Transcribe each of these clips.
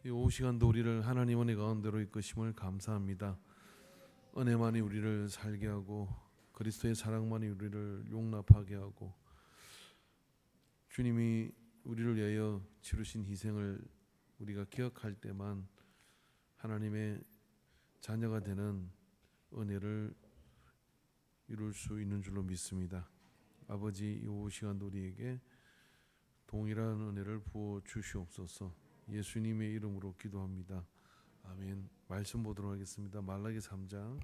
이 오후 시간도 우리를 하나님 은혜 가운데로 이끄심을 감사합니다. 은혜만이 우리를 살게 하고 그리스도의 사랑만이 우리를 용납하게 하고 주님이 우리를 위하여 치르신 희생을 우리가 기억할 때만 하나님의 자녀가 되는 은혜를 이룰 수 있는 줄로 믿습니다. 아버지, 이 오후 시간도 우리에게 동일한 은혜를 부어 주시옵소서. 예수님의 이름으로 기도합니다. 아멘. 말씀 보도록 하겠습니다. 말라기 3장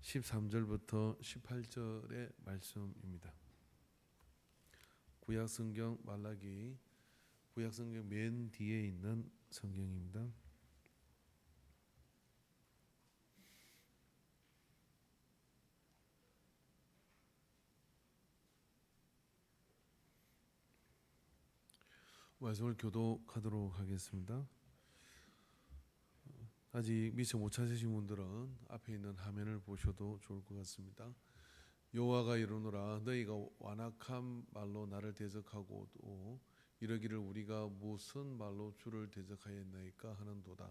13절부터 18절의 말씀입니다. 구약성경 말라기, 구약성경 맨 뒤에 있는 성경입니다. 말씀을 교독하도록 하겠습니다. 아직 미처 못 찾으신 분들은 앞에 있는 화면을 보셔도 좋을 것 같습니다. 여호와가 이르노라, 너희가 완악한 말로 나를 대적하고도 이러기를 우리가 무슨 말로 주를 대적하였나이까 하는도다.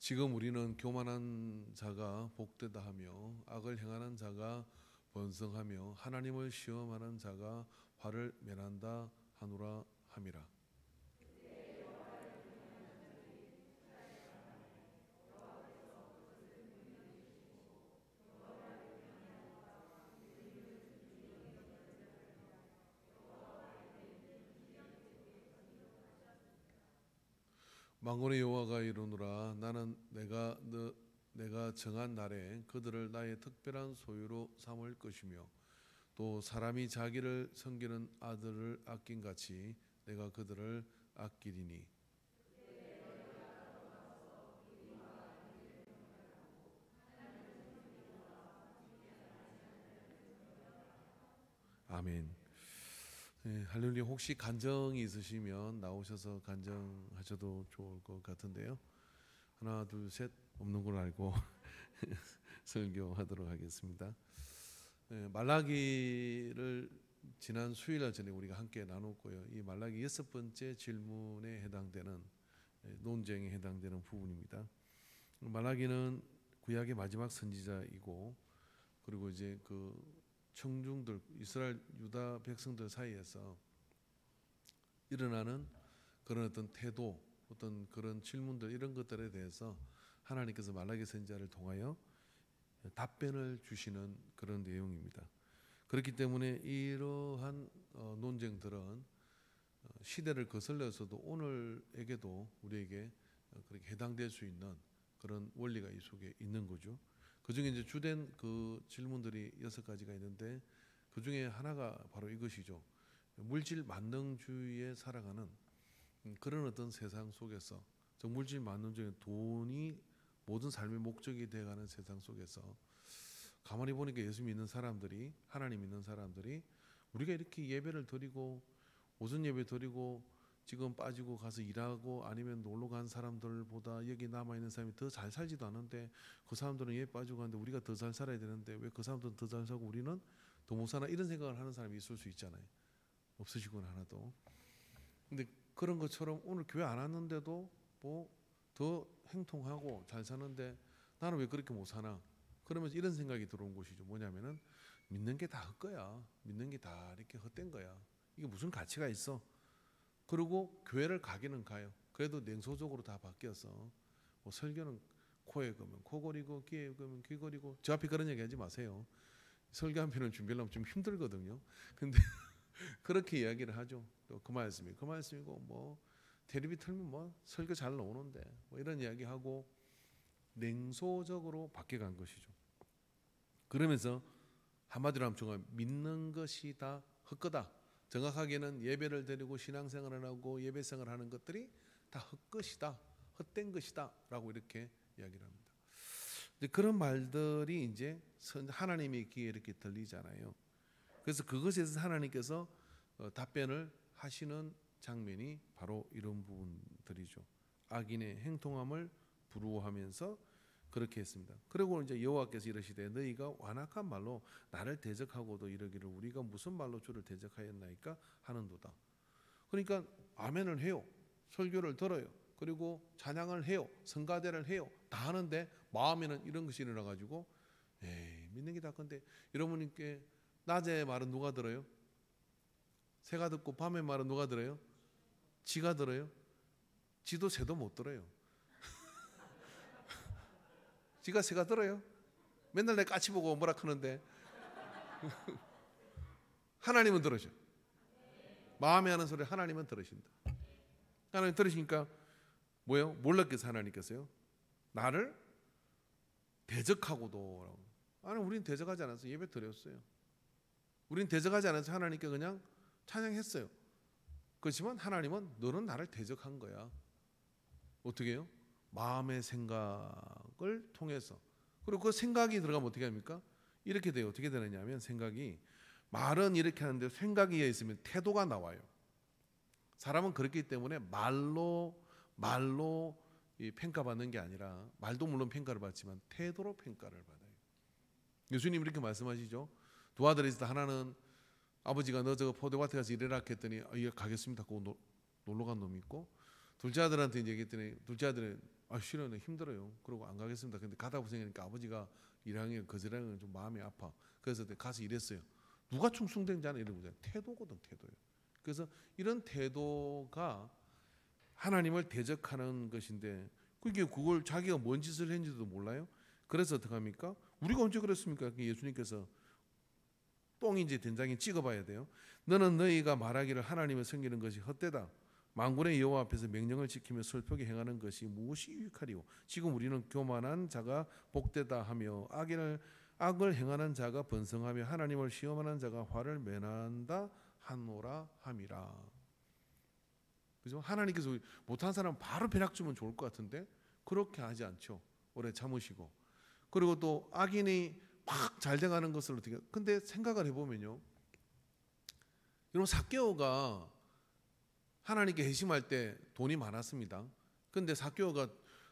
지금 우리는 교만한 자가 복되다 하며 악을 행하는 자가 번성하며 하나님을 시험하는 자가 화를 면한다 하노라 함이라. 만군의 여호와가 이르노라, 나는 내가 정한 날에 그들을 나의 특별한 소유로 삼을 것이며 또 사람이 자기를 섬기는 아들을 아낀 같이 내가 그들을 아끼리니. 아멘. 네, 할렐루야. 혹시 간정이 있으시면 나오셔서 간정하셔도 좋을 것 같은데요. 하나 둘 셋 없는 걸로 알고 설교하도록 하겠습니다. 네, 말라기를 지난 수요일 전에 우리가 함께 나눴고요. 이 말라기 6번째 질문에 해당되는 논쟁에 해당되는 부분입니다. 말라기는 구약의 마지막 선지자이고, 그리고 이제 그 청중들, 이스라엘 유다 백성들 사이에서 일어나는 그런 어떤 태도, 어떤 그런 질문들, 이런 것들에 대해서 하나님께서 말라기 선지자를 통하여 답변을 주시는 그런 내용입니다. 그렇기 때문에 이러한 논쟁들은 시대를 거슬러서도 오늘에게도 우리에게 그렇게 해당될 수 있는 그런 원리가 이 속에 있는 거죠. 그 중에 이제 주된 그 질문들이 6가지가 있는데, 그 중에 하나가 바로 이것이죠. 물질 만능주의에 살아가는 그런 어떤 세상 속에서, 저 물질 만능주의, 돈이 모든 삶의 목적이 되어가는 세상 속에서 가만히 보니까 예수 믿는 사람들이, 하나님 믿는 사람들이 우리가 이렇게 예배를 드리고 오전 예배 드리고 지금 빠지고 가서 일하고 아니면 놀러 간 사람들보다 여기 남아있는 사람이 더 잘 살지도 않은데, 그 사람들은 예배 빠지고 가는데 우리가 더 잘 살아야 되는데 왜 그 사람들은 더 잘 살고 우리는 더 못 사나, 이런 생각을 하는 사람이 있을 수 있잖아요. 없으시구나 하나도. 근데 그런 것처럼 오늘 교회 안 왔는데도 뭐 더 행통하고 잘 사는데 나는 왜 그렇게 못 사나, 그러면서 이런 생각이 들어온 것이죠. 뭐냐면은 믿는 게 다 헛거야. 믿는 게 다 이렇게 헛된 거야. 이게 무슨 가치가 있어. 그리고 교회를 가기는 가요. 그래도 냉소적으로 다 바뀌어서 뭐 설교는 코에 그면 코걸이고 귀에 그면 귀걸이고, 저 앞에 그런 얘기 하지 마세요. 설교 한 편을 준비하려면 좀 힘들거든요. 근데 그렇게 이야기를 하죠. 또 그 말씀이고 뭐 텔레비 틀면 뭐 설교 잘 나오는데 뭐 이런 이야기하고 냉소적으로 바뀌어간 것이죠. 그러면서 한마디로 하면 정말 믿는 것이 다 헛거다. 정확하게는 예배를 드리고 신앙생활을 하고 예배생활을 하는 것들이 다 헛것이다, 헛된 것이다 라고 이렇게 이야기를 합니다. 그런 말들이 이제 하나님의 귀에 이렇게 들리잖아요. 그래서 그것에 대해서 하나님께서 답변을 하시는 장면이 바로 이런 부분들이죠. 악인의 행통함을 부러워하면서 그렇게 했습니다. 그리고 이제 여호와께서 이르시되 너희가 완악한 말로 나를 대적하고도 이러기를 우리가 무슨 말로 주를 대적하였나이까 하는도다. 그러니까 아멘을 해요. 설교를 들어요. 그리고 찬양을 해요. 성가대를 해요. 다 하는데 마음에는 이런 것이 일어나 가지고 에이 믿는 게 다 건데 여러분께 낮에 말은 누가 들어요? 새가 듣고 밤에 말은 누가 들어요? 지가 들어요? 지도 새도 못 들어요. 지가 새가 들어요? 맨날 내 까치 보고 뭐라 하는데 하나님은 들으셔. 마음에 하는 소리 하나님은 들으신다. 하나님 들으시니까 뭐예요? 몰랐겠어요 하나님께서요? 나를 대적하고도. 아니 우리는 대적하지 않아서 예배 드렸어요. 우리는 대적하지 않아서 하나님께 그냥 찬양했어요. 그렇지만 하나님은 너는 나를 대적한 거야. 어떻게 해요? 마음의 생각을 통해서. 그리고 그 생각이 들어가면 어떻게 합니까? 이렇게 돼요. 어떻게 되느냐 하면 생각이 말은 이렇게 하는데 생각이 있으면 태도가 나와요. 사람은 그렇기 때문에 말로 평가받는 게 아니라 말도 물론 평가를 받지만 태도로 평가를 받아요. 예수님 이렇게 말씀하시죠. 두 아들이 있을 때 하나는 아버지가 너 저거 포도밭에 가서 일해라 했더니 예 가겠습니다 하고 놀러 간 놈이 있고 둘째 아들한테 이제 얘기했더니 둘째 아들은 싫어요 힘들어요 그러고 안 가겠습니다. 근데 가다 고생하니까 아버지가 일하는 거절하는 좀 마음이 아파. 그래서 가서 일했어요. 누가 충성된지 아는 이런 거잖아요. 태도거든 태도예요. 그래서 이런 태도가 하나님을 대적하는 것인데 그걸 자기가 뭔 짓을 했는지도 몰라요. 그래서 어떻게 합니까? 우리가 언제 그랬습니까? 예수님께서 똥이 이제 된장에 찍어봐야 돼요. 너는 너희가 말하기를 하나님을 섬기는 것이 헛되다. 만군의 여호와 앞에서 명령을 지키며 슬프게 행하는 것이 무엇이 유익하리요. 지금 우리는 교만한 자가 복되다 하며 악을 행하는 자가 번성하며 하나님을 시험하는 자가 화를 면한다 하노라 함이라. 그죠? 하나님께서 못한 사람 바로 벼락 주면 좋을 것 같은데 그렇게 하지 않죠. 오래 참으시고. 그리고 또 악인이 막 잘 돼가는 것을 어떻게? 근데 생각을 해보면요, 여러분 삭개오가 하나님께 회심할 때 돈이 많았습니다. 근데 삭개오가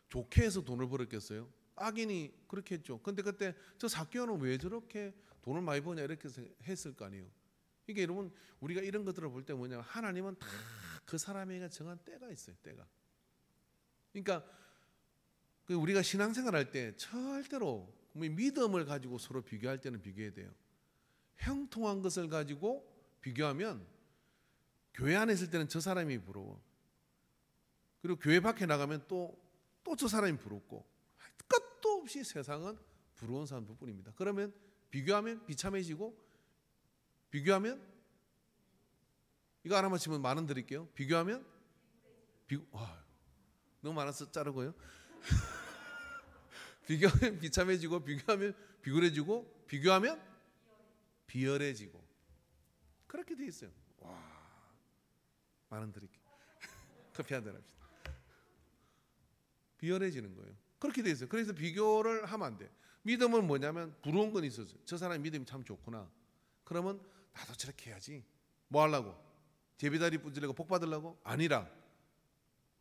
좋게 해서 돈을 벌었겠어요? 악인이 그렇게 했죠. 근데 그때 저 삭개오는 왜 저렇게 돈을 많이 버냐 이렇게 했을 거 아니에요. 이게 여러분 우리가 이런 것들을 볼 때 뭐냐, 하나님은 다 그 사람에게 정한 때가 있어요. 때가. 그러니까 우리가 신앙생활할 때 절대로 믿음을 가지고 서로 비교할 때는 비교해야 돼요. 형통한 것을 가지고 비교하면 교회 안에 있을 때는 저 사람이 부러워. 그리고 교회 밖에 나가면 또 저 사람이 부럽고, 끝도 없이 세상은 부러운 사람들뿐입니다. 그러면 비교하면 비참해지고, 비교하면 이거 하나만 치면 만 원 드릴게요. 비교하면 너무 많아서 자르고요. 비교하면 비참해지고, 비교하면 비굴해지고, 비교하면 비열해지고, 그렇게 돼 있어요. 만 원 드릴게요. 커피 한 잔 합시다. 비열해지는 거예요. 그렇게 돼 있어요. 그래서 비교를 하면 안 돼. 믿음은 뭐냐면 부러운 건 있었어요. 저 사람의 믿음이 참 좋구나. 그러면 나도 저렇게 해야지. 뭐 하려고? 제비다리 뿌리려고 복 받으려고? 아니라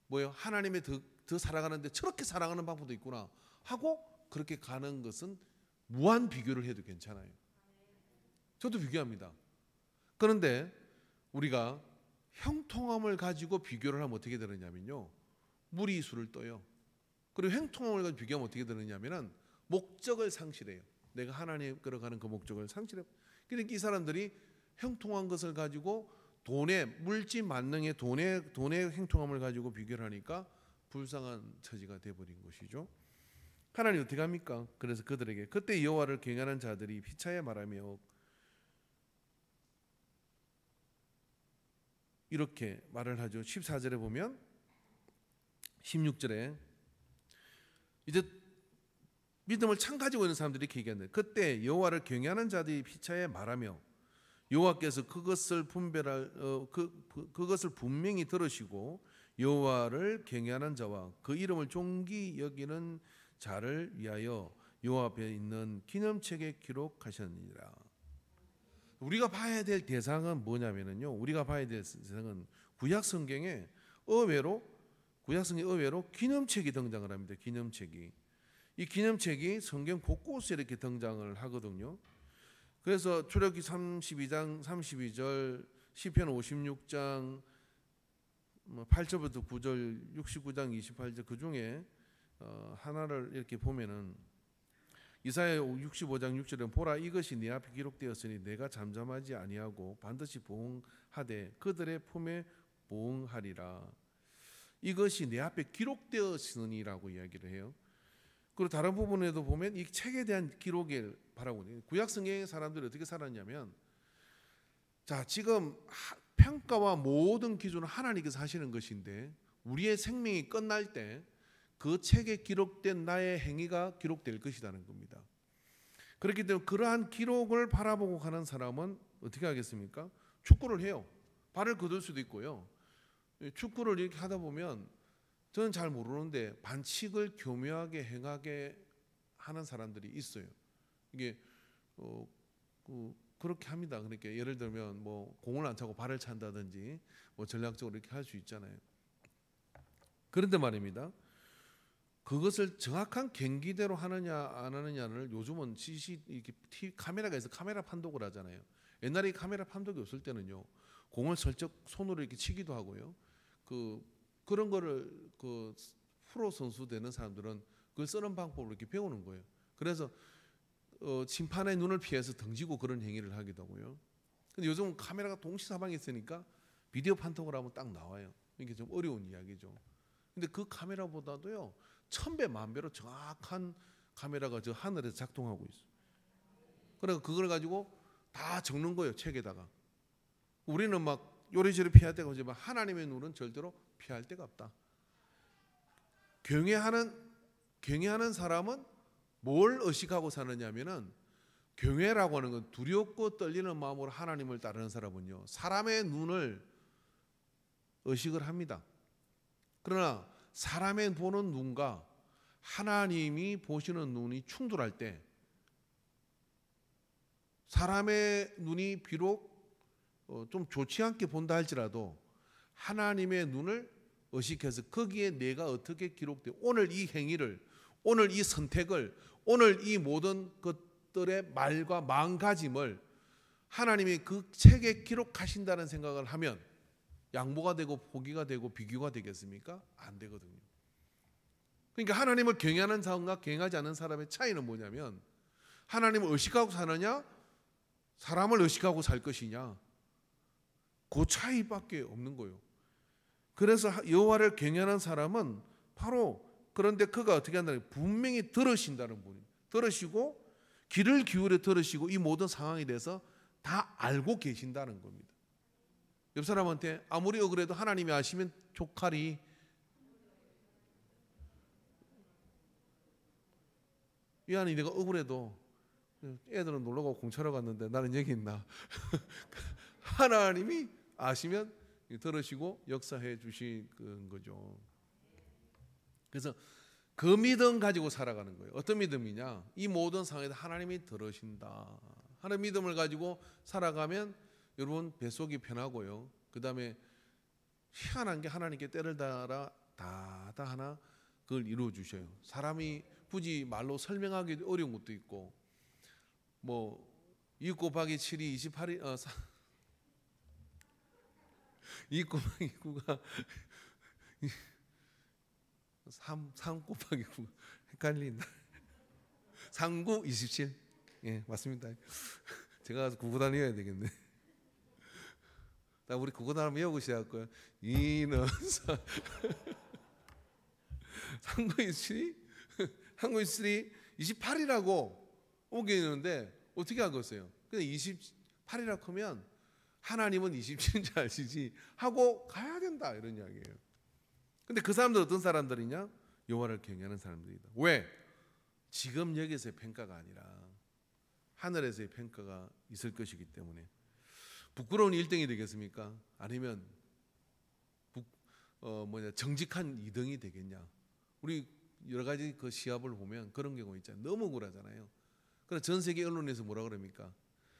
뭐예요? 하나님의 더 살아가는데 저렇게 살아가는 방법도 있구나 하고 그렇게 가는 것은 무한 비교를 해도 괜찮아요. 저도 비교합니다. 그런데 우리가 형통함을 가지고 비교를 하면 어떻게 되느냐면요, 무리수를 떠요. 그리고 형통함을 가지고 비교하면 어떻게 되느냐면은 목적을 상실해요. 내가 하나님 끌어가는 그 목적을 상실해요. 그러니까 이 사람들이 형통한 것을 가지고 돈의 물질 만능의 돈의 형통함을 가지고 비교를 하니까 불쌍한 처지가 돼버린 것이죠. 하나님 어떻게 합니까? 그래서 그들에게 그때 여호와를 경외하는 자들이 피차에 말하며 이렇게 말을 하죠. 14절에 보면 16절에 이제 믿음을 참 가지고 있는 사람들이 이렇게 얘기하는데 그때 여호와를 경외하는 자들이 피차에 말하며 여호와께서 그것을 그것을 분명히 들으시고 여호와를 경외하는 자와 그 이름을 존귀 여기는 자를 위하여 여호와 앞에 있는 기념책에 기록하셨느니라. 우리가 봐야 될 대상은 뭐냐면요, 우리가 봐야 될 대상은 구약 성경에 의외로 기념책이 등장을 합니다. 기념책이. 이 기념책이 성경 곳곳에 이렇게 등장을 하거든요. 그래서 출애굽기 32장 32절, 시편 56장 8절부터 9절, 69장 28절 그 중에 하나를 이렇게 보면은 이사야 65장 6절에 보라 이것이 네 앞에 기록되었으니 내가 잠잠하지 아니하고 반드시 보응하되 그들의 품에 보응하리라. 이것이 내 앞에 기록되었으니라고 이야기를 해요. 그리고 다른 부분에도 보면 이 책에 대한 기록을 바라고 있는 구약 성경의 사람들이 어떻게 살았냐면, 자 지금 평가와 모든 기준은 하나님께서 하시는 것인데 우리의 생명이 끝날 때 그 책에 기록된 나의 행위가 기록될 것이라는 겁니다. 그렇기 때문에 그러한 기록을 바라보고 가는 사람은 어떻게 하겠습니까? 축구를 해요. 발을 걷을 수도 있고요. 축구를 이렇게 하다 보면 저는 잘 모르는데 반칙을 교묘하게 행하게 하는 사람들이 있어요. 이게 그렇게 합니다. 그러니까 예를 들면 뭐 공을 안 차고 발을 찬다든지 뭐 전략적으로 이렇게 할 수 있잖아요. 그런데 말입니다. 그것을 정확한 경기대로 하느냐 안 하느냐를 요즘은 이렇게 카메라가 있어 카메라 판독을 하잖아요. 옛날에 카메라 판독이 없을 때는요, 공을 슬쩍 손으로 이렇게 치기도 하고요. 그런 거를 프로 선수 되는 사람들은 그걸 쓰는 방법을 이렇게 배우는 거예요. 그래서 심판의 눈을 피해서 던지고 그런 행위를 하기도 하고요. 근데 요즘 카메라가 동시다방에 있으니까 비디오 판독을 하면 딱 나와요. 이게 좀 어려운 이야기죠. 근데 그 카메라보다도요 1000배, 10,000배로 정확한 카메라가 저 하늘에서 작동하고 있어요. 그래서 그걸 가지고 다 적는 거예요, 책에다가. 우리는 막 요리조리 피할 때가 오지만 하나님의 눈은 절대로 피할 데가 없다. 경외하는 사람은 뭘 의식하고 사느냐면은, 경외라고 하는 건 두렵고 떨리는 마음으로 하나님을 따르는 사람은요 사람의 눈을 의식을 합니다. 그러나 사람의 보는 눈과 하나님이 보시는 눈이 충돌할 때, 사람의 눈이 비록 좀 좋지 않게 본다 할지라도 하나님의 눈을 의식해서 거기에 내가 어떻게 기록돼, 오늘 이 행위를, 오늘 이 선택을, 오늘 이 모든 것들의 말과 마음가짐을 하나님이 그 책에 기록하신다는 생각을 하면 양보가 되고 포기가 되고 비교가 되겠습니까? 안 되거든요. 그러니까 하나님을 경외하는 사람과 경외하지 않는 사람의 차이는 뭐냐면, 하나님을 의식하고 사느냐 사람을 의식하고 살 것이냐, 그 차이밖에 없는 거예요. 그래서 여호와를 경외하는 사람은 바로, 그런데 그가 어떻게 한다는, 분명히 들으신다는 분이, 들으시고 귀를 기울여 들으시고 이 모든 상황에 대해서 다 알고 계신다는 겁니다. 옆 사람한테 아무리 억울해도 하나님이 아시면 족하리. 이 안에 내가 억울해도 애들은 놀러가고 공차러 갔는데 나는 여기 있나. 하나님이 아시면 들으시고 역사해 주신 거죠. 그래서 그 믿음 가지고 살아가는 거예요. 어떤 믿음이냐, 이 모든 상황에서 하나님이 들으신다 하는 믿음을 가지고 살아가면 여러분 뱃속이 편하고요. 그 다음에 희한한 게 하나님께 때를 달아 다 하나 그걸 이루어 주셔요. 사람이 굳이 말로 설명하기 어려운 것도 있고, 뭐 2 곱하기 7이 28이 2 곱하기 9가 3 곱하기 9 헷갈린다. 3, 9, 27. 예, 맞습니다. 제가 가서 국어단 외워야 되겠네. 우리 국어단 외우고 시작할 거야. 2는 3, 9, 27이 3, 9, 27이 28이라고 옮기는데 어떻게 하겠어요? 근데 28이라고 하면 하나님은 27인 줄 아시지 하고 가야 된다, 이런 이야기예요. 근데 그 사람들 어떤 사람들이냐? 여호와를 경외하는 사람들이다. 왜? 지금 여기서의 평가가 아니라 하늘에서의 평가가 있을 것이기 때문에. 부끄러운 1등이 되겠습니까? 아니면 정직한 2등이 되겠냐? 우리 여러 가지 그 시합을 보면 그런 경우 있잖아요. 너무 억울하잖아요. 그래서 전 세계 언론에서 뭐라 그럽니까?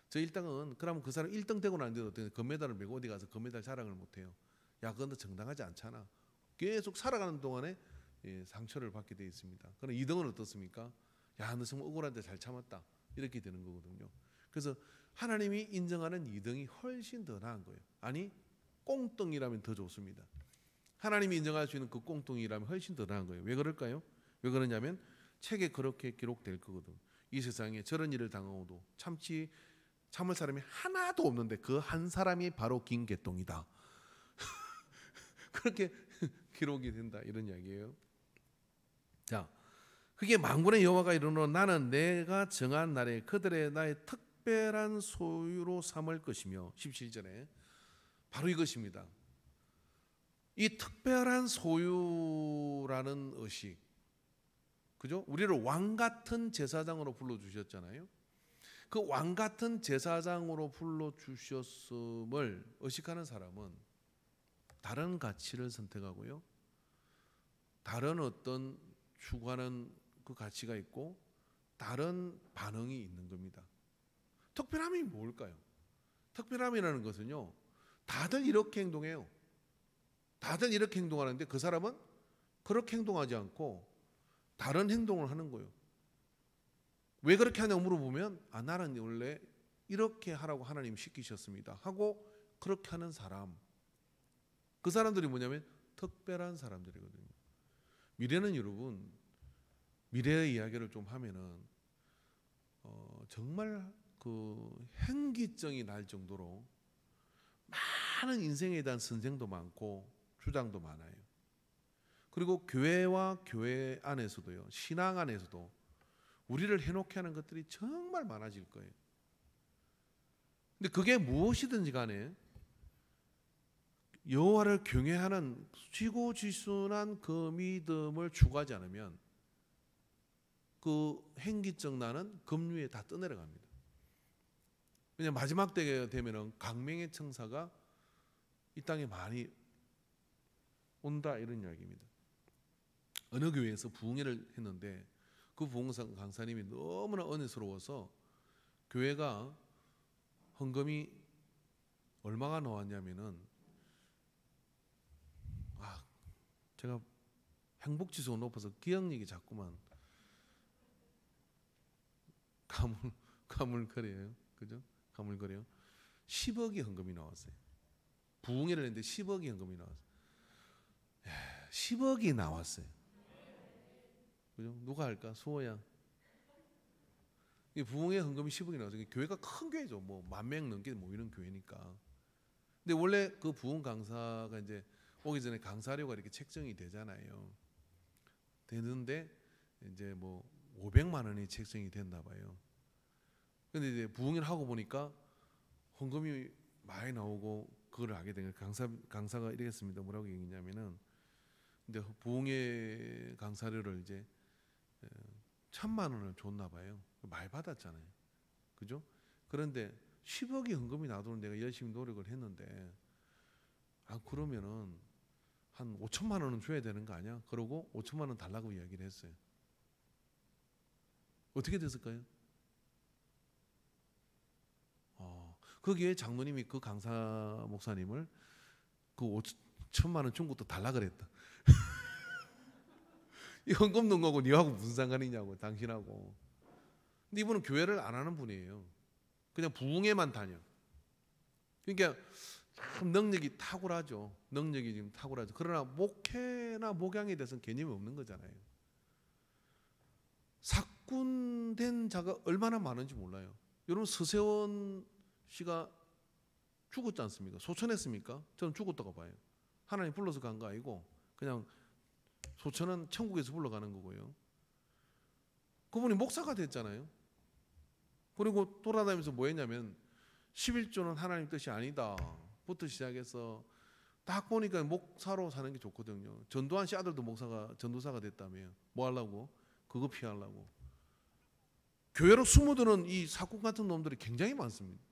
저 1등은, 그러면 그 사람 1등 되고 난 뒤에도 어떻게 금메달을 메고 어디 가서 금메달 자랑을 못해요. 야, 그건 정당하지 않잖아. 계속 살아가는 동안에 상처를 받게 되어 있습니다. 그럼 2등은 어떻습니까? 야, 너 정말 억울한데 잘 참았다. 이렇게 되는 거거든요. 그래서 하나님이 인정하는 2등이 훨씬 더 나은 거예요. 아니, 꽁뚱이라면 더 좋습니다. 하나님이 인정할 수 있는 그 꽁뚱이라면 훨씬 더 나은 거예요. 왜 그럴까요? 왜 그러냐면 책에 그렇게 기록될 거거든. 이 세상에 저런 일을 당하고도 참을 사람이 하나도 없는데 그 한 사람이 바로 김개똥이다. 그렇게 기록이 된다 이런 이야기예요. 자, 그게 만군의 여호와가 이르노 나는 내가 정한 날에 그들의 나의 특별한 소유로 삼을 것이며 17절에 바로 이것입니다. 이 특별한 소유라는 의식, 그죠? 우리를 왕 같은 제사장으로 불러주셨잖아요. 그 왕 같은 제사장으로 불러주셨음을 의식하는 사람은 다른 가치를 선택하고요, 다른 어떤 추구하는 그 가치가 있고 다른 반응이 있는 겁니다. 특별함이 뭘까요? 특별함이라는 것은요, 다들 이렇게 행동해요. 다들 이렇게 행동하는데 그 사람은 그렇게 행동하지 않고 다른 행동을 하는 거예요. 왜 그렇게 하냐고 물어보면 나는 원래 이렇게 하라고 하나님 시키셨습니다 하고 그렇게 하는 사람, 그 사람들이 뭐냐면 특별한 사람들이거든요. 미래는 여러분, 미래의 이야기를 좀 하면은 정말 그 행기증이 날 정도로 많은 인생에 대한 선생도 많고 주장도 많아요. 그리고 교회와 교회 안에서도요, 신앙 안에서도 우리를 해놓게 하는 것들이 정말 많아질 거예요. 근데 그게 무엇이든지 간에 여호와를 경외하는 지고지순한 그 믿음을 추구하지 않으면 그 행기증 나는 급류에 다 떠내려갑니다. 왜냐하면 마지막 때가 되면은 강맹의 청사가 이 땅에 많이 온다 이런 이야기입니다. 어느 교회에서 부흥회를 했는데 그 부흥사 강사님이 너무나 은혜스러워서 교회가 헌금이 얼마가 나왔냐면은 제가 행복지수가 높아서 기억력이 자꾸만 가물거려요. 그죠? 가물거려요. 10억이 헌금이 나왔어요. 부흥회를 했는데 10억이 헌금이 나왔어요. 10억이 나왔어요. 그죠? 누가 할까? 수호야. 이 부흥회 헌금이 10억이 나왔어요. 교회가 큰 교회죠. 뭐 10,000명 넘게 모이는 교회니까. 근데 원래 그 부흥 강사가 이제 오기 전에 강사료가 이렇게 책정이 되잖아요. 되는데 이제 뭐 500만 원이 책정이 됐나 봐요. 근데 이제 부흥회를 하고 보니까 헌금이 많이 나오고 그걸 알게 된 거예요. 강사가 이랬습니다. 뭐라고 얘기했냐면은 근데 부흥회 강사료를 이제 1,000만 원을 줬나 봐요. 많이 받았잖아요. 그죠? 그런데 10억이 헌금이 나도록 내가 열심히 노력을 했는데 그러면은 한 5천만 원은 줘야 되는 거 아니야? 그러고 5천만 원 달라고 이야기를 했어요. 어떻게 됐을까요? 거기에 장로님이 그 강사 목사님을 그 5천만 원 준 것도 달라 그랬다. 이 헌금 넣은 거고 니하고 무슨 상관이냐고, 당신하고. 근데 이분은 교회를 안 하는 분이에요. 그냥 부흥회만 다녀. 그러니까 참 능력이 탁월하죠. 능력이 지금 탁월하죠. 그러나 목회나 목양에 대해서는 개념이 없는 거잖아요. 삭군된 자가 얼마나 많은지 몰라요. 여러분 서세원 씨가 죽었지 않습니까? 소천했습니까? 저는 죽었다고 봐요. 하나님 불러서 간 거 아니고 그냥 소천은 천국에서 불러가는 거고요. 그분이 목사가 됐잖아요. 그리고 돌아다니면서 뭐 했냐면 11조는 하나님 뜻이 아니다 부터 시작해서 딱 보니까 목사로 사는 게 좋거든요. 전두환 씨 아들도 전도사가 됐다며요. 뭐 하려고? 그거 피하려고. 교회로 숨어드는 이 사꾼 같은 놈들이 굉장히 많습니다.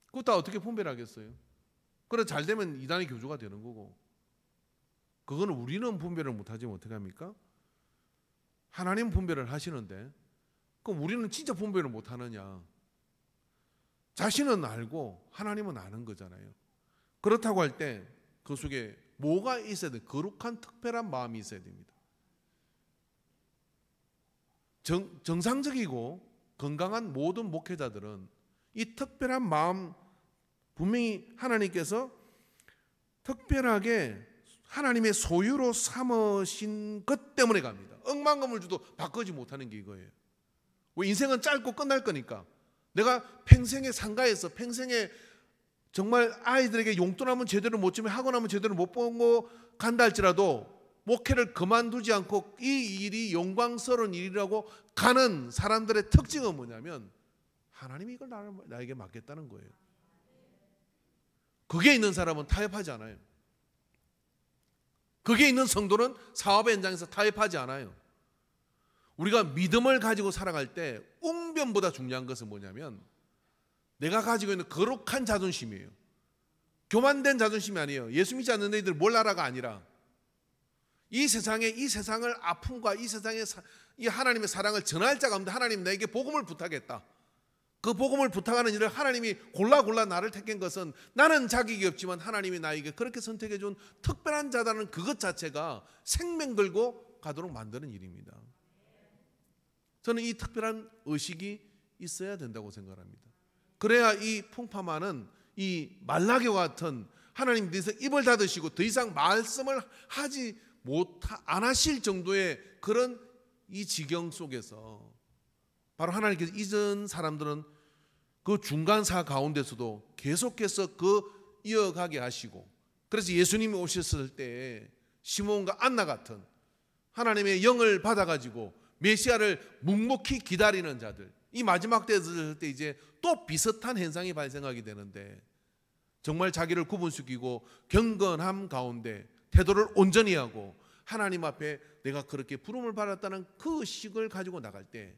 그거 다 어떻게 분별하겠어요? 그래 잘 되면 이단의 교주가 되는 거고, 그거는 우리는 분별을 못하지 어떻게 합니까? 하나님 분별을 하시는데 그럼 우리는 진짜 분별을 못하느냐? 자신은 알고 하나님은 아는 거잖아요. 그렇다고 할 때 그 속에 뭐가 있어야 돼? 거룩한 특별한 마음이 있어야 됩니다. 정상적이고 건강한 모든 목회자들은 이 특별한 마음, 분명히 하나님께서 특별하게 하나님의 소유로 삼으신 것 때문에 갑니다. 억만금을 줘도 바꾸지 못하는 게 이거예요. 왜? 인생은 짧고 끝날 거니까. 내가 평생의 상가에서 평생에 정말 아이들에게 용돈 하면 제대로 못 주면 학원 하면 제대로 못 보고 간다 할지라도 목회를 그만두지 않고 이 일이 영광스러운 일이라고 가는 사람들의 특징은 뭐냐면 하나님이 이걸 나에게 맡겼다는 거예요. 거기에 있는 사람은 타협하지 않아요. 거기에 있는 성도는 사업의 현장에서 타협하지 않아요. 우리가 믿음을 가지고 살아갈 때 웅변보다 중요한 것은 뭐냐면 내가 가지고 있는 거룩한 자존심이에요. 교만된 자존심이 아니에요. 예수 믿지 않는 너희들 뭘 알아가 아니라 이 세상을 아픔과 이 세상의 이 하나님의 사랑을 전할 자가 없는데 하나님 나에게 복음을 부탁했다. 그 복음을 부탁하는 일을 하나님이 골라 나를 택한 것은 나는 자격이 없지만 하나님이 나에게 그렇게 선택해 준 특별한 자다는 그것 자체가 생명 걸고 가도록 만드는 일입니다. 저는 이 특별한 의식이 있어야 된다고 생각합니다. 그래야 이 풍파만은 이 말라기와 같은 하나님 뒤에서 입을 닫으시고 더 이상 말씀을 안 하실 정도의 그런 이 지경 속에서 바로 하나님께서 잊은 사람들은 그 중간사 가운데서도 계속해서 이어가게 하시고, 그래서 예수님이 오셨을 때 시몬과 안나 같은 하나님의 영을 받아가지고 메시아를 묵묵히 기다리는 자들, 이 마지막 때 이제 또 비슷한 현상이 발생하게 되는데 정말 자기를 구분시키고 경건함 가운데 태도를 온전히 하고 하나님 앞에 내가 그렇게 부름을 받았다는 그 의식을 가지고 나갈 때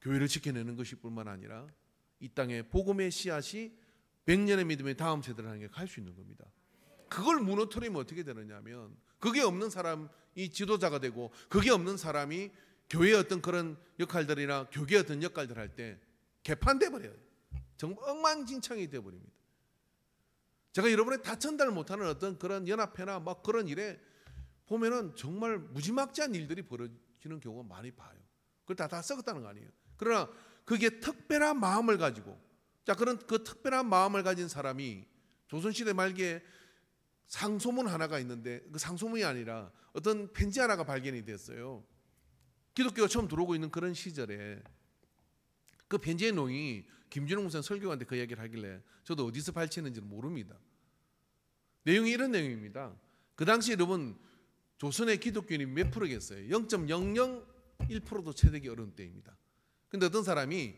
교회를 지켜내는 것이 뿐만 아니라 이 땅에 복음의 씨앗이 100년의 믿음의 다음 세대를 하는 게 갈 수 있는 겁니다. 그걸 무너뜨리면 어떻게 되느냐면 그게 없는 사람이 지도자가 되고 그게 없는 사람이 교회의 어떤 그런 역할들이나 교계의 어떤 역할들 할 때 개판돼 버려요. 정말 엉망진창이 돼 버립니다. 제가 여러분의 다 전달 못하는 어떤 그런 연합회나 막 그런 일에 보면은 정말 무지막지한 일들이 벌어지는 경우가 많이 봐요. 그걸 다 썩었다는 거 아니에요. 그러나 그게 특별한 마음을 가지고, 그런 그 특별한 마음을 가진 사람이 조선시대 말기에 상소문 하나가 있는데 그 상소문이 아니라 어떤 편지 하나가 발견이 됐어요. 기독교가 처음 들어오고 있는 그런 시절에 그 편지의 내용이 김준호 목사님 설교하는데 그 얘기를 하길래 저도 어디서 발췌했는지는 모릅니다. 내용이 이런 내용입니다. 그 당시 여러분 조선의 기독교인이 몇 프로겠어요? 0.001%도 채되기 어려운 때입니다. 근데 어떤 사람이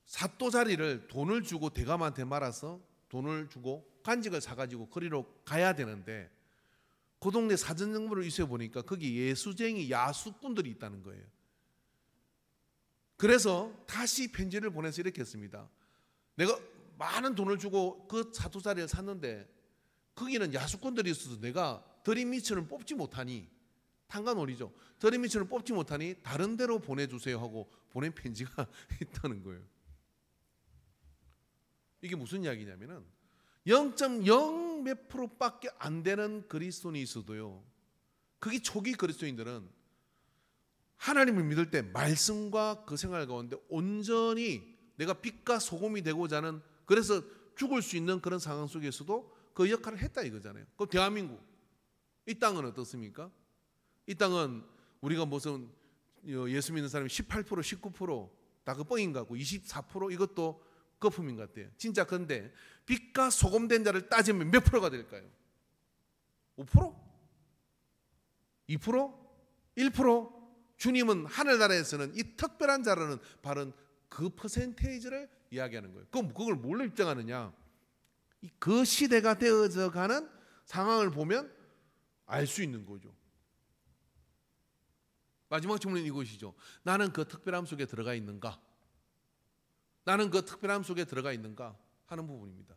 사또 자리를 돈을 주고 대감한테 말아서 돈을 주고 간직을 사가지고 거리로 가야 되는데 그 동네 사전 정보를 있어 보니까 거기 예수쟁이 야수꾼들이 있다는 거예요. 그래서 다시 편지를 보내서 이렇게 했습니다. 내가 많은 돈을 주고 그 사또 자리를 샀는데 거기는 야수꾼들이 있어서 내가 드림미천을 뽑지 못하니, 탄간놀이죠. 드림미천을 뽑지 못하니 다른 데로 보내주세요 하고 보낸 편지가 있다는 거예요. 이게 무슨 이야기냐면은 0.0 몇 프로밖에 안 되는 그리스도인이 있어도요, 그게 초기 그리스도인들은 하나님을 믿을 때 말씀과 그 생활 가운데 온전히 내가 빛과 소금이 되고자 하는, 그래서 죽을 수 있는 그런 상황 속에서도 그 역할을 했다 이거잖아요. 그럼 대한민국 이 땅은 어떻습니까? 이 땅은 우리가 무슨 예수 믿는 사람이 18% 19% 다 그 뻥인 것 같고 24% 이것도 거품인 것 같아요. 진짜 근데 빛과 소금 된 자를 따지면 몇 프로가 될까요? 5%? 2%? 1%? 주님은 하늘나라에서는 이 특별한 자라는 바로 그 퍼센테이지를 이야기하는 거예요. 그럼 그걸 뭘로 입증하느냐? 그 시대가 되어져 가는 상황을 보면 알 수 있는 거죠. 마지막 질문은 이것이죠. 나는 그 특별함 속에 들어가 있는가? 나는 그 특별함 속에 들어가 있는가 하는 부분입니다.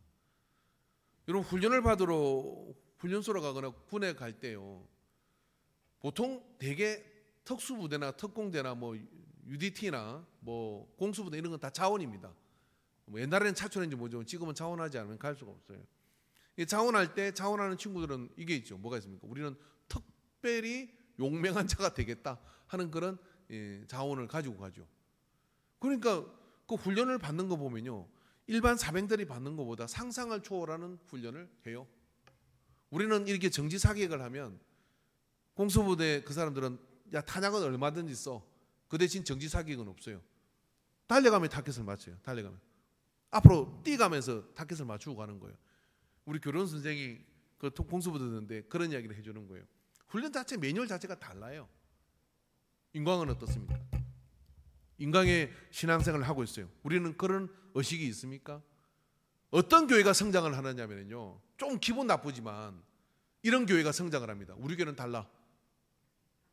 여러분 훈련을 받으러 훈련소로 가거나 군에 갈 때요, 보통 대개 특수부대나 특공대나 뭐 UDT나 뭐 공수부대 이런 건 다 자원입니다. 뭐 옛날에는 차출인지 뭐죠. 지금은 자원하지 않으면 갈 수가 없어요. 자원할 때 자원하는 친구들은 이게 있죠. 뭐가 있습니까? 우리는 특별히 용맹한 자가 되겠다 하는 그런 자원을 가지고 가죠. 그러니까 그 훈련을 받는 거 보면요, 일반 사병들이 받는 것보다 상상을 초월하는 훈련을 해요. 우리는 이렇게 정지 사격을 하면 공수부대 그 사람들은 야, 탄약은 얼마든지 써. 그 대신 정지 사격은 없어요. 달려가면 타켓을 맞춰요. 달려가면 앞으로 뛰어가면서 타켓을 맞추고 가는 거예요. 우리 교련 선생이 그 공수부대인데 그런 이야기를 해주는 거예요. 훈련 자체 매뉴얼 자체가 달라요. 인광은 어떻습니까? 인강의 신앙생활을 하고 있어요. 우리는 그런 의식이 있습니까? 어떤 교회가 성장을 하느냐면요, 좀 기분 나쁘지만 이런 교회가 성장을 합니다. 우리 교회는 달라.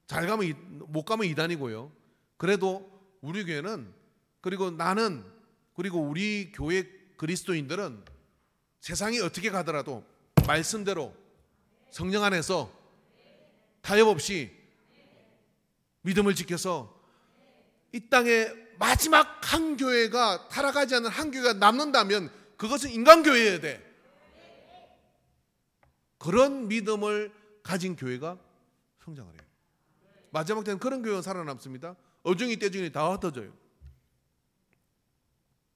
잘 가면 못 가면 이단이고요. 그래도 우리 교회는, 그리고 나는, 그리고 우리 교회 그리스도인들은 세상이 어떻게 가더라도 말씀대로 성령 안에서 타협 없이 믿음을 지켜서 이 땅에 마지막 한 교회가 타락하지 않는 한 교회가 남는다면 그것은 인간교회여야 돼. 그런 믿음을 가진 교회가 성장을 해요. 마지막 때는 그런 교회가 살아남습니다. 어중이 떼중이 다 흩어져요.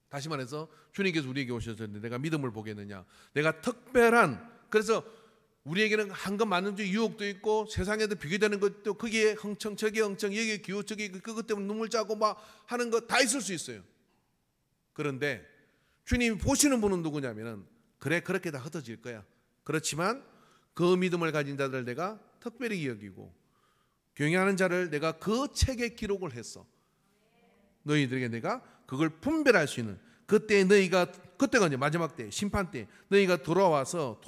다시 말해서 주님께서 우리에게 오셨는데 내가 믿음을 보겠느냐, 내가 특별한, 그래서 우리에게는 한금 만능주의 유혹도 있고 세상에도 비교되는 것도, 거기에 흥청 저기 흥청 여기 기호 저기 그것 때문에 눈물 짜고 막 하는 거 다 있을 수 있어요. 그런데 주님이 보시는 분은 누구냐면은, 그래 그렇게 다 흩어질 거야. 그렇지만 그 믿음을 가진 자들을 내가 특별히 여기고 경외하는 자를 내가 그 책에 기록을 했어. 너희들에게 내가 그걸 분별할 수 있는, 그때 너희가, 그때가 이제 마지막 때 심판 때 너희가 돌아와서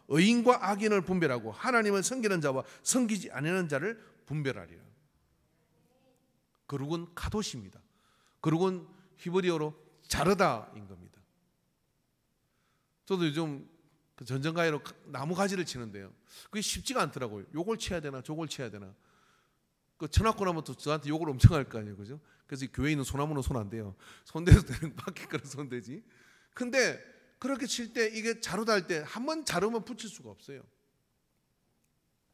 의인과 악인을 분별하고 하나님을 섬기는 자와 섬기지 않는 자를 분별하리라. 그룹은 카도시입니다. 그룹은 히브리어로 자르다인 겁니다. 저도 요즘 그 전전가위로 나무 가지를 치는데요, 그게 쉽지가 않더라고요. 요걸 쳐야 되나 저걸 쳐야 되나. 그 쳐놓고 나면 또 저한테 욕을 엄청 할 거 아니에요, 그죠? 그래서 교회에 있는 소나무는 손 안 대요. 손 대도 되는 밖에 그런 손 대지. 근데 그렇게 칠 때 이게 자르다 할 때 한 번 자르면 붙일 수가 없어요.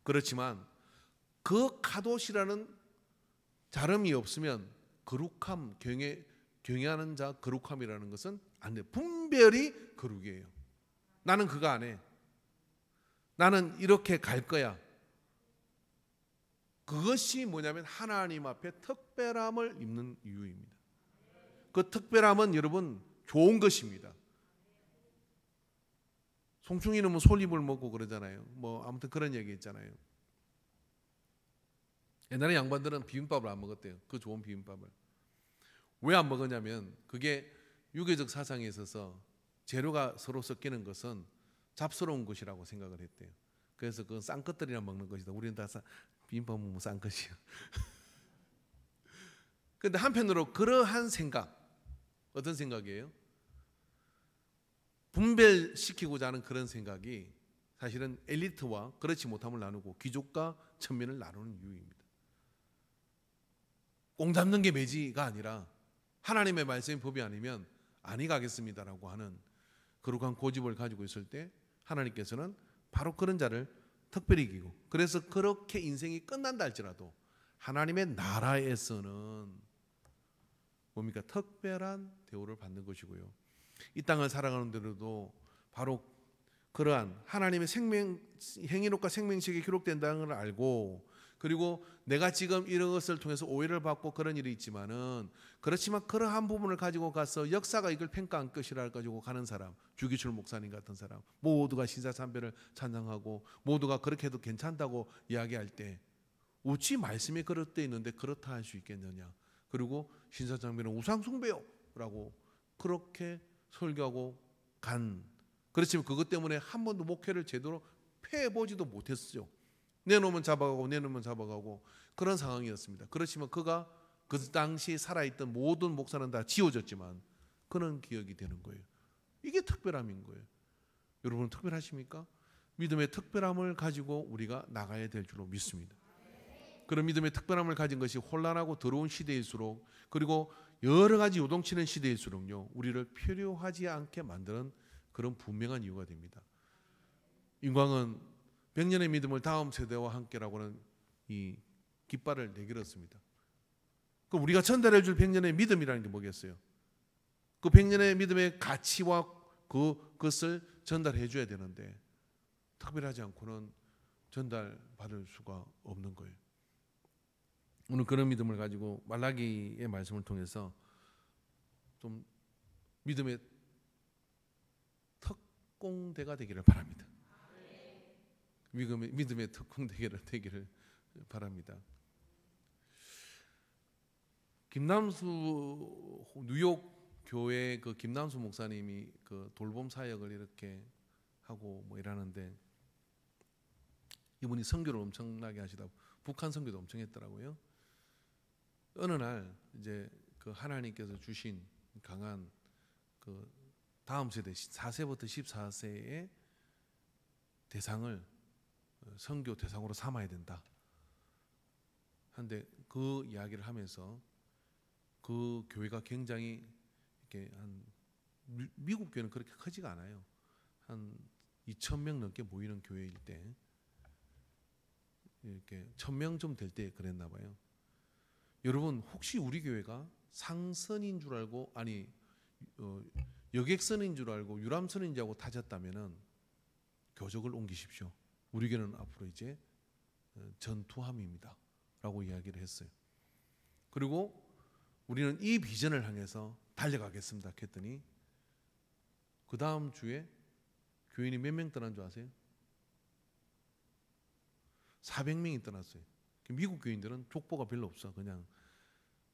그렇지만 그 카도시라는 자름이 없으면 거룩함, 경외하는 자 거룩함이라는 것은 안 돼요. 분별이 거룩이에요. 나는 그거 안 해. 나는 이렇게 갈 거야. 그것이 뭐냐면 하나님 앞에 특별함을 입는 이유입니다. 그 특별함은 여러분 좋은 것입니다. 송충이는 뭐 솔잎을 먹고 그러잖아요. 뭐 아무튼 그런 얘기 있잖아요. 옛날에 양반들은 비빔밥을 안 먹었대요. 그 좋은 비빔밥을. 왜 안 먹었냐면 그게 유교적 사상에 있어서 재료가 서로 섞이는 것은 잡스러운 것이라고 생각을 했대요. 그래서 그 쌍것들이나 먹는 것이다. 우리는 다 비빔밥 먹으면 쌍것이요. 그런데 한편으로 그러한 생각, 어떤 생각이에요? 분별시키고자 하는 그런 생각이 사실은 엘리트와 그렇지 못함을 나누고 귀족과 천민을 나누는 이유입니다. 공 잡는 게 매지가 아니라 하나님의 말씀의 법이 아니면 아니 가겠습니다라고 하는 거룩한 고집을 가지고 있을 때 하나님께서는 바로 그런 자를 특별히 이기고, 그래서 그렇게 인생이 끝난다 할지라도 하나님의 나라에서는 뭡니까? 특별한 대우를 받는 것이고요. 이 땅을 살아가는 데로도 바로 그러한 하나님의 행위록과 생명책에 기록된다는 걸 알고, 그리고 내가 지금 이런 것을 통해서 오해를 받고 그런 일이 있지만은, 그렇지만 그러한 부분을 가지고 가서 역사가 이걸 평가한 것이라 가지고 가는 사람, 주기철 목사님 같은 사람, 모두가 신사참배를 찬양하고 모두가 그렇게 해도 괜찮다고 이야기할 때 어찌 말씀에 그렇게 있는데 그렇다 할 수 있겠느냐. 그리고 신사참배는 우상숭배요라고 그렇게 설교하고 간, 그렇지만 그것 때문에 한 번도 목회를 제대로 폐해보지도 못했어요. 내놓으면 잡아가고 그런 상황이었습니다. 그렇지만 그가 그 당시 살아있던 모든 목사는 다 지워졌지만 그는 기억이 되는 거예요. 이게 특별함인 거예요. 여러분 특별하십니까? 믿음의 특별함을 가지고 우리가 나가야 될 줄로 믿습니다. 그런 믿음의 특별함을 가진 것이 혼란하고 더러운 시대일수록, 그리고 여러 가지 요동치는 시대일수록요, 우리를 필요하지 않게 만드는 그런 분명한 이유가 됩니다. 인광은 100년의 믿음을 다음 세대와 함께라고는 이 깃발을 내걸었습니다. 그럼 우리가 전달해 줄 100년의 믿음이라는 게 뭐겠어요? 그 100년의 믿음의 가치와 그것을 전달해 줘야 되는데 특별하지 않고는 전달받을 수가 없는 거예요. 오늘 그런 믿음을 가지고 말라기의 말씀을 통해서 좀 믿음의 특공대가 되기를 바랍니다. 믿음의 특공대가 되기를 바랍니다. 김남수 뉴욕 교회 그 김남수 목사님이 그 돌봄 사역을 이렇게 하고 뭐 일하는데 이분이 선교를 엄청나게 하시다 북한 선교도 엄청 했더라고요. 어느 날 이제 그 하나님께서 주신 강한 그 다음 세대 4세부터 14세의 대상을 선교 대상으로 삼아야 된다. 한데 그 이야기를 하면서 그 교회가 굉장히 이렇게 한 미국 교회는 그렇게 크지가 않아요. 한 2,000명 넘게 모이는 교회일 때 이렇게 1,000명 좀 될 때 그랬나 봐요. 여러분 혹시 우리 교회가 상선인 줄 알고 아니 여객선인 줄 알고 유람선인 줄 알고 타졌다면은 교적을 옮기십시오. 우리 교회는 앞으로 이제 전투함입니다. 라고 이야기를 했어요. 그리고 우리는 이 비전을 향해서 달려가겠습니다. 했더니 그 다음 주에 교인이 몇 명 떠난 줄 아세요? 400명이 떠났어요. 미국 교인들은 족보가 별로 없어. 그냥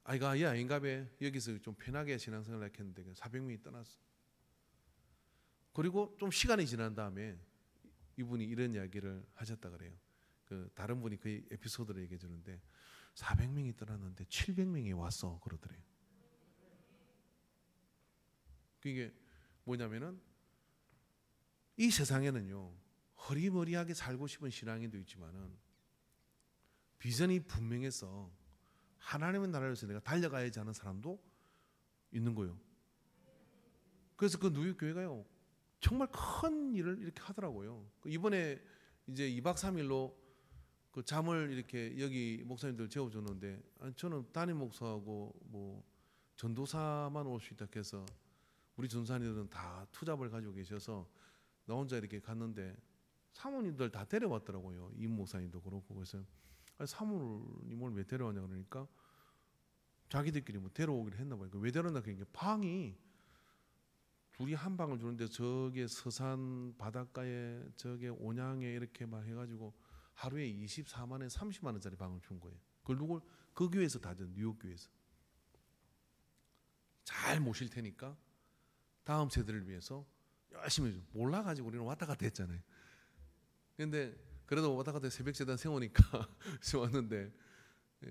아이가 아닌가 봐. 여기서 좀 편하게 신앙생활을 했는데 400명이 떠났어. 그리고 좀 시간이 지난 다음에 이분이 이런 이야기를 하셨다 그래요. 그 다른 분이 그 에피소드를 얘기해 주는데 400명이 떠났는데 700명이 왔어 그러더래요. 그게 뭐냐면은 이 세상에는요 허리머리하게 살고 싶은 신앙인도 있지만은 비전이 분명해서 하나님의 나라를 위해서 내가 달려가야지 하는 사람도 있는 거예요. 그래서 그 뉴욕 교회가요 정말 큰 일을 이렇게 하더라고요. 이번에 이제 2박 3일로 그 잠을 이렇게 여기 목사님들 재워줬는데 저는 담임 목사하고 뭐 전도사만 올 수 있다 해서 우리 전사님들은 다 투잡을 가지고 계셔서 나 혼자 이렇게 갔는데 사모님들 다 데려왔더라고요. 임 목사님도 그렇고. 그래서 사모님을 왜 데려왔냐 그러니까 자기들끼리 뭐 데려오기로 했나 봐요. 왜 데려왔나 그러니까 방이 둘이 한 방을 주는데 저게 서산 바닷가에 저게 온양에 이렇게 막 해가지고 하루에 24만 원, 30만 원짜리 방을 준 거예요. 그걸 누굴 그 교회에서 다 준 뉴욕 교회에서 잘 모실 테니까 다음 세대를 위해서 열심히 몰라가지고 우리는 왔다 갔다 했잖아요. 근데 그래도 왔다 갔다 새벽 재단 세우니까 왔는데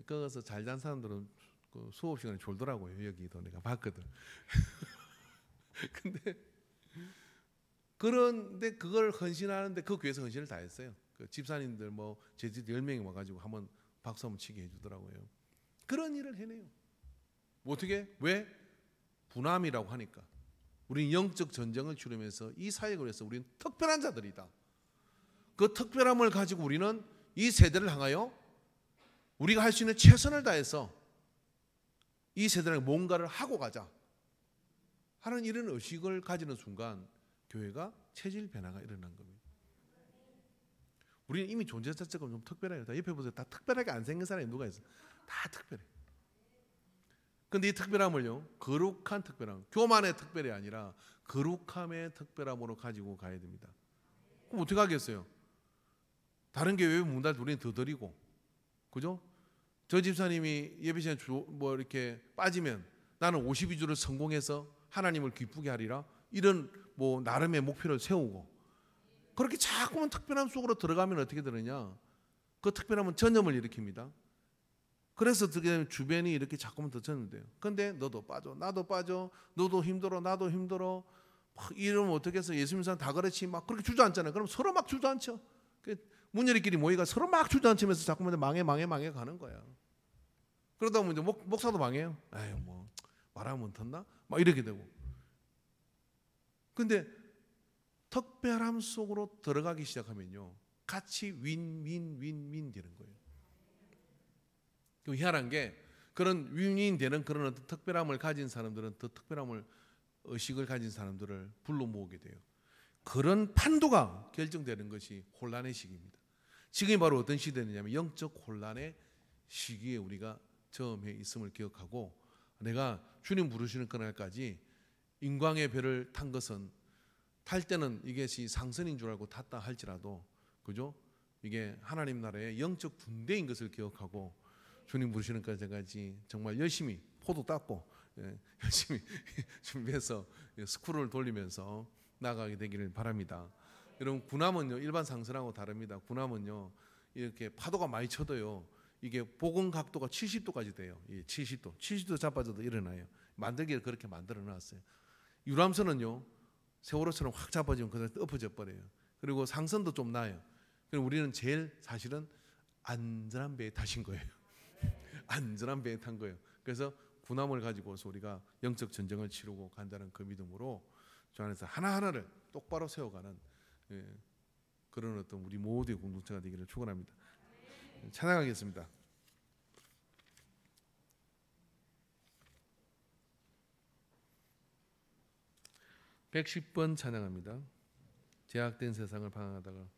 거기서 잘 잔 사람들은 그 수업 시간에 졸더라고요. 여기도 내가 봤거든. 그런데 그걸 헌신하는데 그 교회에서 헌신을 다 했어요. 그 집사님들 뭐 제집 10명이 와가지고 한번 박수 한번 치게 해주더라고요. 그런 일을 해내요. 뭐 어떻게? 왜? 분함이라고 하니까. 우리는 영적 전쟁을 치르면서 이 사역을 위해서 우리는 특별한 자들이다. 그 특별함을 가지고 우리는 이 세대를 향하여 우리가 할 수 있는 최선을 다해서 이 세대랑 뭔가를 하고 가자 하는 이런 의식을 가지는 순간 교회가 체질 변화가 일어난 겁니다. 우리는 이미 존재 자체가 좀 특별해요. 다 옆에 보세요. 다 특별하게 안 생긴 사람이 누가 있어? 다 특별해. 근데 이 특별함을요, 거룩한 특별함, 교만의 특별이 아니라 거룩함의 특별함으로 가지고 가야 됩니다. 그럼 어떻게 하겠어요? 다른 교회 문 닫을 때 우리는 더 드리고, 그죠? 저 집사님이 예배 시간에 뭐 이렇게 빠지면 나는 52주를 성공해서 하나님을 기쁘게 하리라, 이런 뭐 나름의 목표를 세우고, 그렇게 자꾸만 특별함 속으로 들어가면 어떻게 되느냐? 그 특별함은 전염을 일으킵니다. 그래서 주변이 이렇게 자꾸만 더 쳤는데요. 근데 너도 빠져, 나도 빠져, 너도 힘들어, 나도 힘들어. 막 이러면 어떻게 해서 예수님 사람 다 그렇지 막 그렇게 주저앉잖아요. 그럼 서로 막 주저앉혀. 문열이끼리 모이가 서로 막 주저앉히면서 자꾸만 망해 가는 거야. 그러다 보면 이제 목사도 망해요. 에이 뭐 말하면 덧나? 막 이렇게 되고. 근데 특별함 속으로 들어가기 시작하면요, 같이 윈윈윈윈 되는 거예요. 희한한 게 그런 위인되는 그런 어떤 특별함을 가진 사람들은 더 특별함을 의식을 가진 사람들을 불러 모으게 돼요. 그런 판도가 결정되는 것이 혼란의 시기입니다. 지금이 바로 어떤 시대냐면 영적 혼란의 시기에 우리가 처음에 있음을 기억하고, 내가 주님 부르시는 그날까지 인광의 배를 탄 것은 탈 때는 이것이 상선인 줄 알고 탔다 할지라도, 그죠? 이게 하나님 나라의 영적 군대인 것을 기억하고 주님 부르시는 그날까지 정말 열심히 포도 닦고 열심히 준비해서 스크롤을 돌리면서 나가게 되기를 바랍니다. 여러분, 군함은요 일반 상선하고 다릅니다. 군함은요 이렇게 파도가 많이 쳐도요 이게 복원 각도가 70도까지 돼요. 70도 자빠져도 일어나요. 만들기를 그렇게 만들어 놨어요. 유람선은요 세월호처럼 확 자빠지면 그대로 엎어져 버려요. 그리고 상선도 좀 나요. 그럼 우리는 제일 사실은 안전한 배에 타신 거예요. 안전한 배에 탄 거예요. 그래서 군함을 가지고서 우리가 영적 전쟁을 치르고 간다는 그 믿음으로 주 안에서 하나하나를 똑바로 세워가는 그런 어떤 우리 모두의 공동체가 되기를 축원합니다. 찬양하겠습니다. 110번 찬양합니다. 제약된 세상을 방황하다가.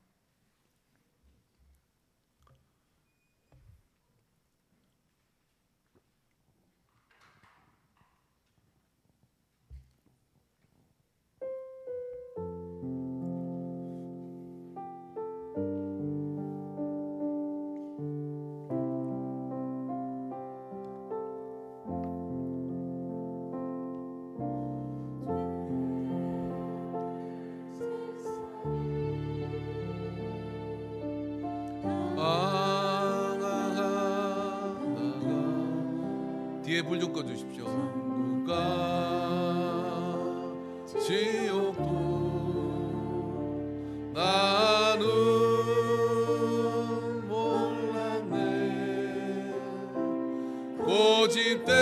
뒤에 불 좀 꺼주십시오. 누가 지옥도 나는 몰랐네. 고집대로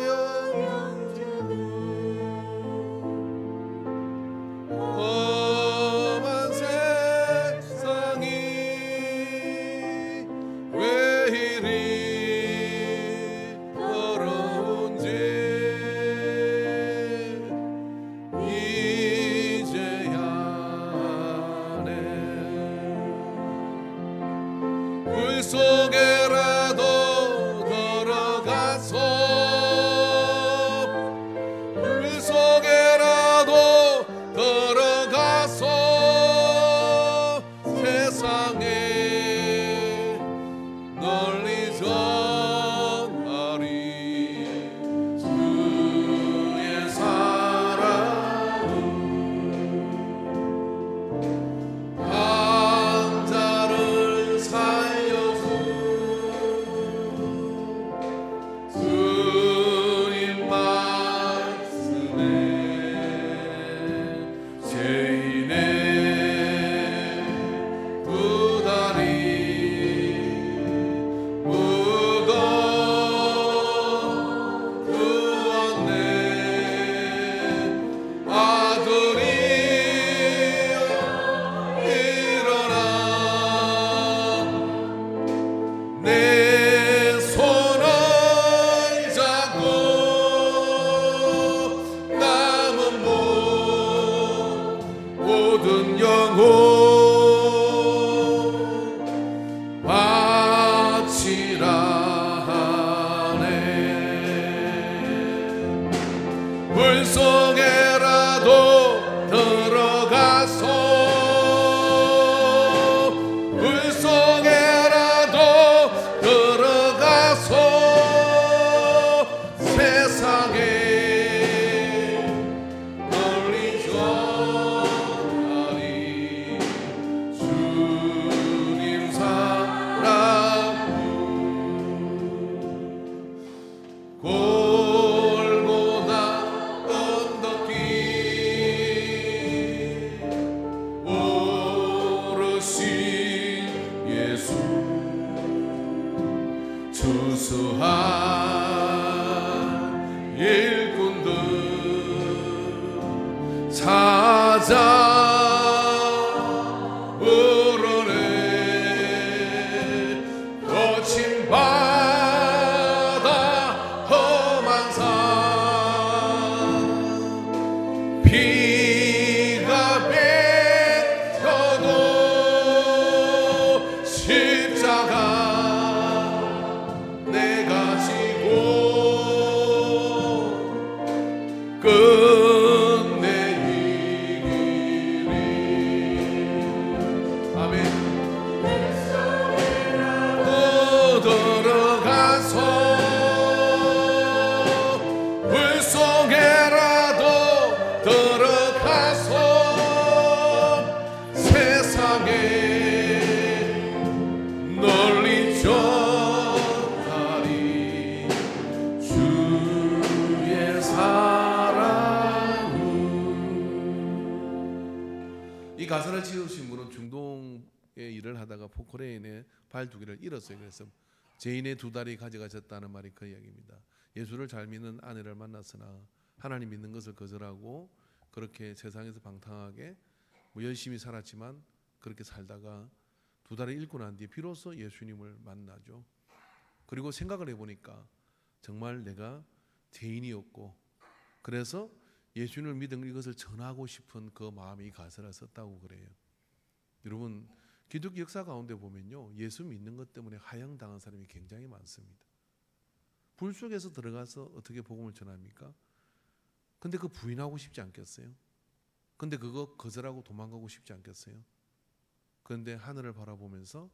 영영주는 험한 세상이 왜 이리 속에라도 들어가서 물 속에라도 들어가서 세상에 널리 전하리 주의 사랑은 환자를 살려 주님 말씀에 죄인의 두 다리 묻어 두었네. 아들이여 일어나 내 손을 잡고 남은 모든 영혼 바치라 하네. 물속에라도 들어가서 물속에라도 들어가서 세상에 널리 전하리 주님 사랑. 골고다 언덕길 오르신 예수 추수한 일꾼들 찾아 우러내 거친 발 가사를 지으신 분은 중동의 일을 하다가 포크레인에 발 2개를 잃었어요. 그래서 죄인의 2다리 가져가셨다는 말이 그 이야기입니다. 예수를 잘 믿는 아내를 만났으나 하나님 믿는 것을 거절하고 그렇게 세상에서 방탕하게 열심히 살았지만 그렇게 살다가 2다리 잃고 난 뒤에 비로소 예수님을 만나죠. 그리고 생각을 해보니까 정말 내가 죄인이었고 그래서 예수님을 믿은 이것을 전하고 싶은 그 마음이 이 가사를 썼다고 그래요. 여러분, 기독교 역사 가운데 보면요, 예수 믿는 것 때문에 하향당한 사람이 굉장히 많습니다. 불 속에서 들어가서 어떻게 복음을 전합니까? 근데 그 부인하고 싶지 않겠어요? 근데 그거 거절하고 도망가고 싶지 않겠어요? 그런데 하늘을 바라보면서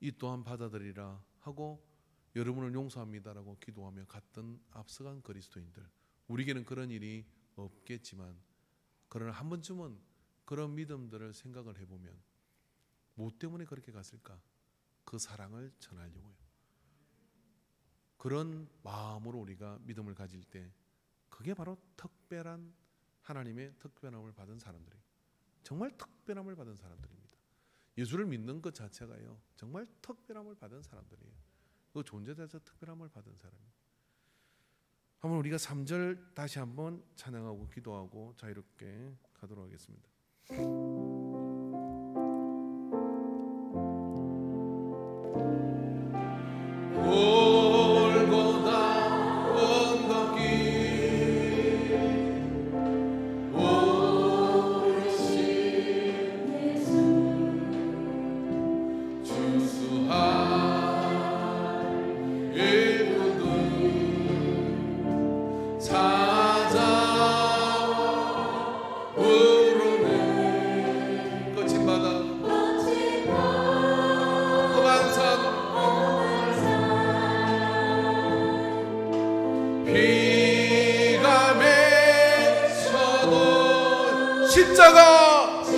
이 또한 받아들이라 하고 여러분을 용서합니다라고 기도하며 갔던 앞서간 그리스도인들, 우리에게는 그런 일이 없겠지만 그러나 한 번쯤은 그런 믿음들을 생각을 해보면 뭐 때문에 그렇게 갔을까? 그 사랑을 전하려고요. 그런 마음으로 우리가 믿음을 가질 때 그게 바로 특별한 하나님의 특별함을 받은 사람들이에요. 정말 특별함을 받은 사람들입니다. 예수를 믿는 것 자체가요, 정말 특별함을 받은 사람들이에요. 그 존재 자체가 특별함을 받은 사람이에요. 한번 우리가 3절 다시 한번 찬양하고 기도하고 자유롭게 가도록 하겠습니다.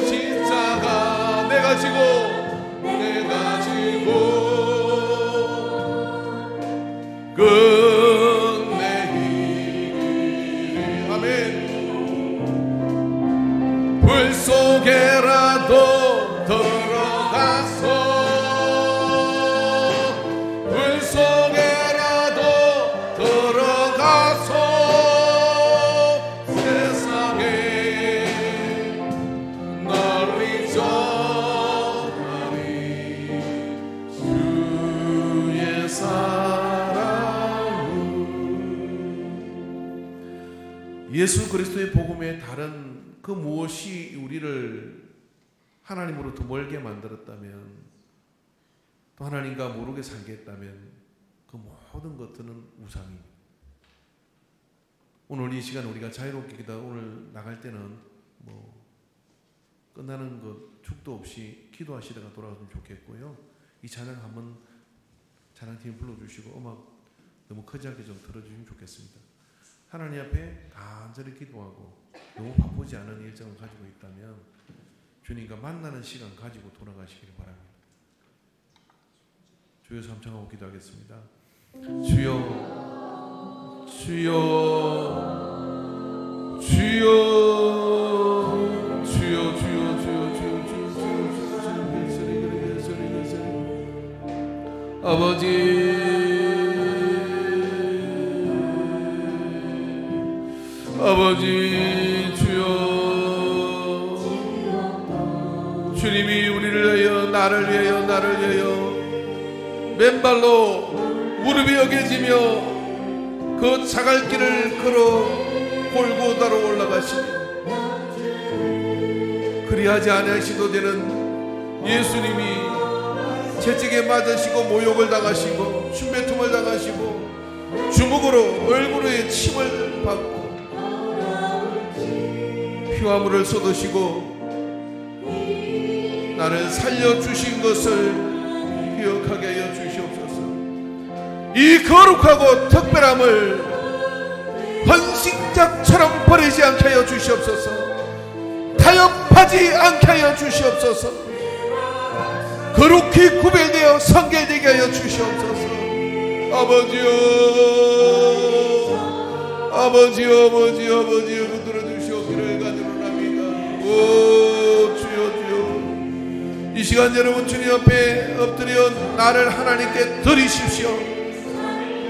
십자가 내가 지고 끝내 이기리. 아멘. 불 속에라도 들어가서 불 속에라도 들어가서 예수 그리스도의 복음의 다른 그 무엇이 우리를 하나님으로부터 멀게 만들었다면, 또 하나님과 모르게 살게 했다면 그 모든 것들은 우상입니다. 오늘 이 시간 우리가 자유롭게 기도, 오늘 나갈 때는 뭐 끝나는 것 축도 없이 기도하시다가 돌아가면 좋겠고요. 이 찬양 한번 찬양팀 불러주시고 음악 너무 커지하게 좀 들어주시면 좋겠습니다. 하나님 앞에 간절히 기도하고 너무 바쁘지 않은 일정을 가지고 있다면 주님과 만나는 시간 가지고 돌아가시길 바랍니다. 주여 삼창하고 기도하겠습니다. 주여 주여 주여 주여 주여 주여 아버지 아버지 주여, 주님이 우리를 위하여 나를 위하여 맨발로 무릎이 여겨지며 그 자갈길을 걸어 골고다로 올라가시니 그리하지 아니하시도 되는 예수님이 채찍에 맞으시고 모욕을 당하시고 춤배tum을 당하시고 주먹으로 얼굴 위에 침을 받고 피와 물을 쏟으시고 나를 살려주신 것을 기억하게 하여 주시옵소서. 이 거룩하고 특별함을 헌신작처럼 버리지 않게 하여 주시옵소서. 타협하지 않게 하여 주시옵소서. 거룩히 구별되어 성결되게 하여 주시옵소서. 아버지여, 아버지여, 아버지여, 아버지여, 붙들어 주시옵기를 간절합니다. 오 주여, 주여. 이 시간 여러분 주님 앞에 엎드려 나를 하나님께 드리십시오.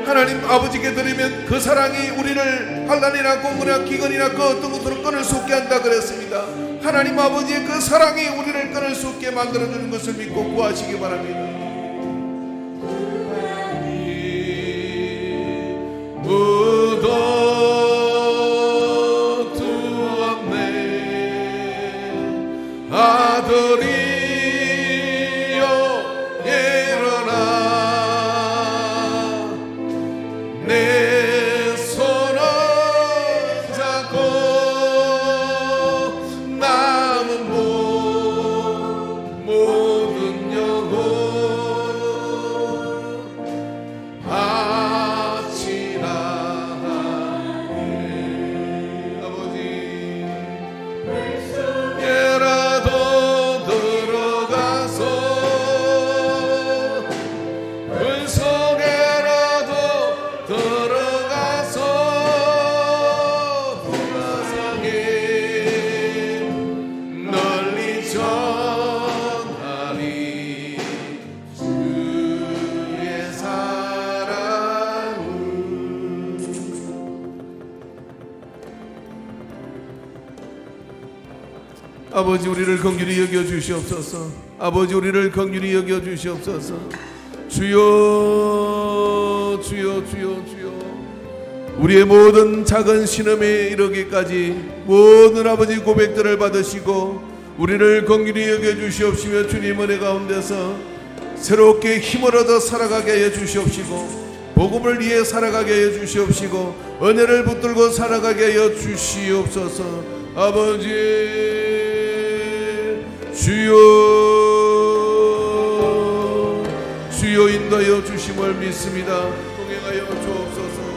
하나님 아버지께 드리면 그 사랑이 우리를 환난이나 공고나 기근이나 그 어떤 것으로 끊을 수 없게 한다 그랬습니다. 하나님 아버지의 그 사랑이 우리를 끊을 수 없게 만들어주는 것을 믿고 구하시기 바랍니다. 묻어두었네 아들이여 일어나 내 손을 잡고 남은 모든 영혼 바치라 아버지 예라도 들어가서 불속에라도 들어가서 세상에 널리 전하리 주의 사랑을. 아버지 우리를 긍휼히 여겨 주시옵소서. 아버지 우리를 긍휼히 여겨 주시옵소서. 주여 주여 주여 주여. 우리의 모든 작은 신음에 이르기까지 모든 아버지 고백들을 받으시고 우리를 긍휼히 여겨 주시옵시며 주님 은혜 가운데서 새롭게 힘을 얻어 살아가게 하여 주시옵시고 복음을 위해 살아가게 하여 주시옵시고 은혜를 붙들고 살아가게 하여 주시옵소서. 아버지 주여 주여 인도하여 주심을 믿습니다. 동행하여 주옵소서.